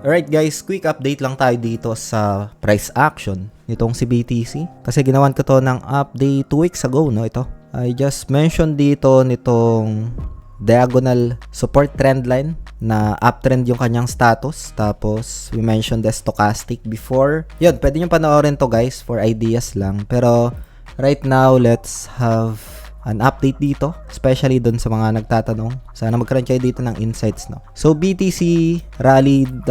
Alright guys, quick update lang tayo dito sa price action nitong si BTC. Kasi ginawan ko to ng update 2 weeks ago, no? Ito. I just mentioned dito nitong diagonal support trend line na uptrend yung kanyang status. Tapos, we mentioned the stochastic before. Yun, pwede nyo panoorin to guys for ideas lang. Pero, right now, let's have an update dito, especially dun sa mga nagtatanong. Sana magkaroon kayo dito ng insights, no? So, BTC rallied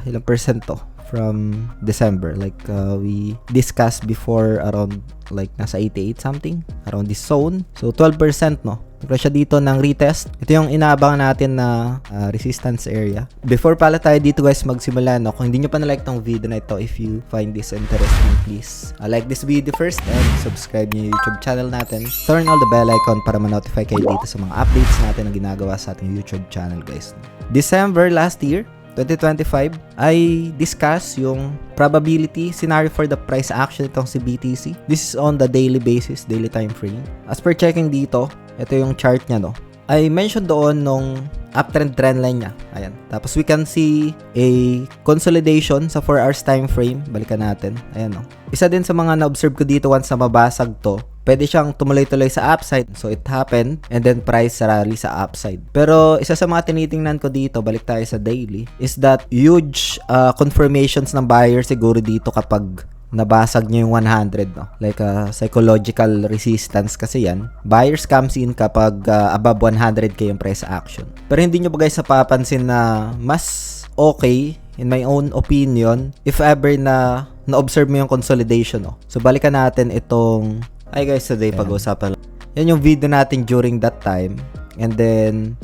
ilang percent to from December. Like, we discussed before around like nasa 88 something, around this zone. So, 12%, no? Nagkaroon siya dito ng retest. Ito yung inaabangan natin na resistance area. Before pala tayo dito guys magsimula, no? Kung hindi nyo pa na-like tong video na ito, if you find this interesting, please like this video first and subscribe nyo yung YouTube channel natin. Turn on the bell icon para ma-notify kayo dito sa mga updates natin na ginagawa sa ating YouTube channel guys. December last year, 2025, I discuss yung probability scenario for the price action itong si BTC. This is on the daily basis, daily time frame. As per checking dito, ito yung chart niya, no? I mentioned doon nung uptrend trend line niya. Ayan. Tapos we can see a consolidation sa 4 hours time frame. Balikan natin. Ayan, no? Isa din sa mga na-observe ko dito once na mabasag to, pwede siyang tumuloy-tuloy sa upside. So, it happened. And then, price rally sa upside. Pero, isa sa mga tinitingnan ko dito, balik tayo sa daily, is that huge confirmations ng buyer siguro dito kapag nabasag niya yung 100, no? Like psychological resistance kasi yan. Buyers comes in kapag above 100k yung price action. Pero hindi nyo ba guys napapansin na mas okay, in my own opinion, if ever na na-observe mo yung consolidation, no? So, balikan natin itong hi guys, today pag-uusapan. Yan yung video natin during that time. And then,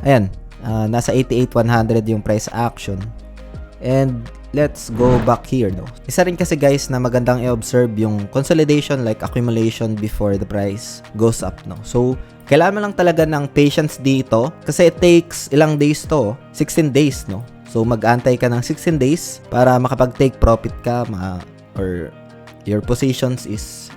ayan, nasa 88-100 yung price action. And let's go back here, no? Isa rin kasi guys na magandang i-observe yung consolidation, like accumulation before the price goes up, no? So, kailangan mo lang talaga ng patience dito kasi it takes ilang days to, 16 days, no? So, mag-antay ka ng 16 days para makapag-take profit ka or your positions is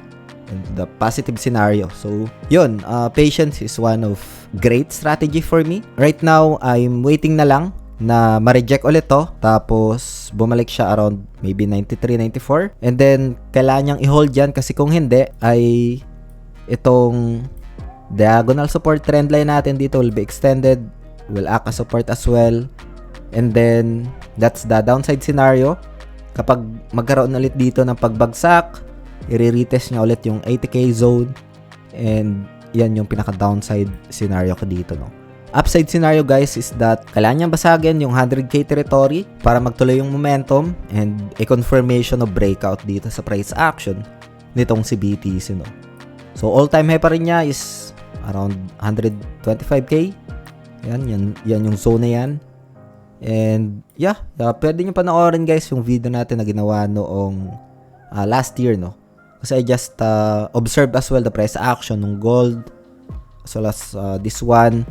in the positive scenario. So, yun, patience is one of great strategy for me. Right now, I'm waiting na lang na ma-reject ulit to, tapos bumalik siya around maybe 93, 94, and then kailangan niyang i-hold yan kasi kung hindi ay itong diagonal support trend line natin dito will be extended, will act as support as well, and then that's the downside scenario. Kapag magkaroon ulit dito ng pagbagsak, i-retest niya ulit yung 80k zone, and yan yung pinaka downside scenario ko dito, no? Upside scenario guys is that kailangan niyang basagin yung 100k territory para magtuloy yung momentum and a confirmation of breakout dito sa price action nitong si BTC, no? So all time high pa rin niya is around 125k. Yan yung zone na yan. And yeah, pwede niyo panoorin guys yung video natin na ginawa noong last year, no? Kasi I just observed as well the price action ng gold as well as this one.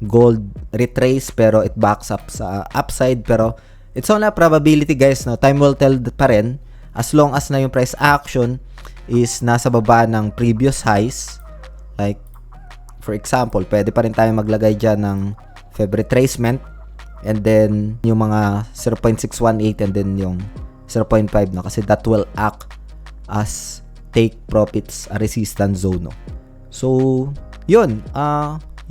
Gold retrace pero it backs up sa upside, pero it's only a probability guys, no? Time will tell pa rin as long as na yung price action is nasa baba ng previous highs. Like for example, pwede pa rin tayo maglagay dyan ng Feb retracement and then yung mga 0.618 and then yung 0.5, no? Kasi that will act as take profits a resistance zone, no? So yun,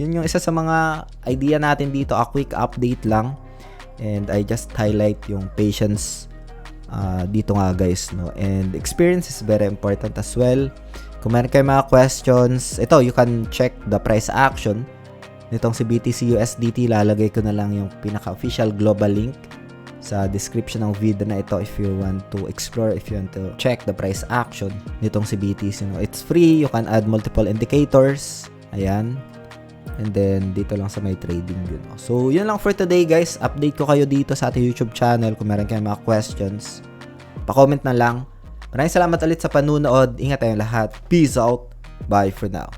yun yung isa sa mga idea natin dito, a quick update lang, and I just highlight yung patience dito nga guys, no? And experience is very important as well. Kung meron kayo mga questions, ito, you can check the price action nitong si BTC USDT. Lalagay ko na lang yung pinaka-official global link sa description ng video na ito if you want to explore, if you want to check the price action nitong si BTC, no? It's free, you can add multiple indicators, ayan. And then, dito lang sa my trading view, no? So, yun lang for today, guys. Update ko kayo dito sa ating YouTube channel. Kung meron kayong mga questions, pa-comment na lang. Maraming salamat ulit sa panunood. Ingat tayong lahat. Peace out. Bye for now.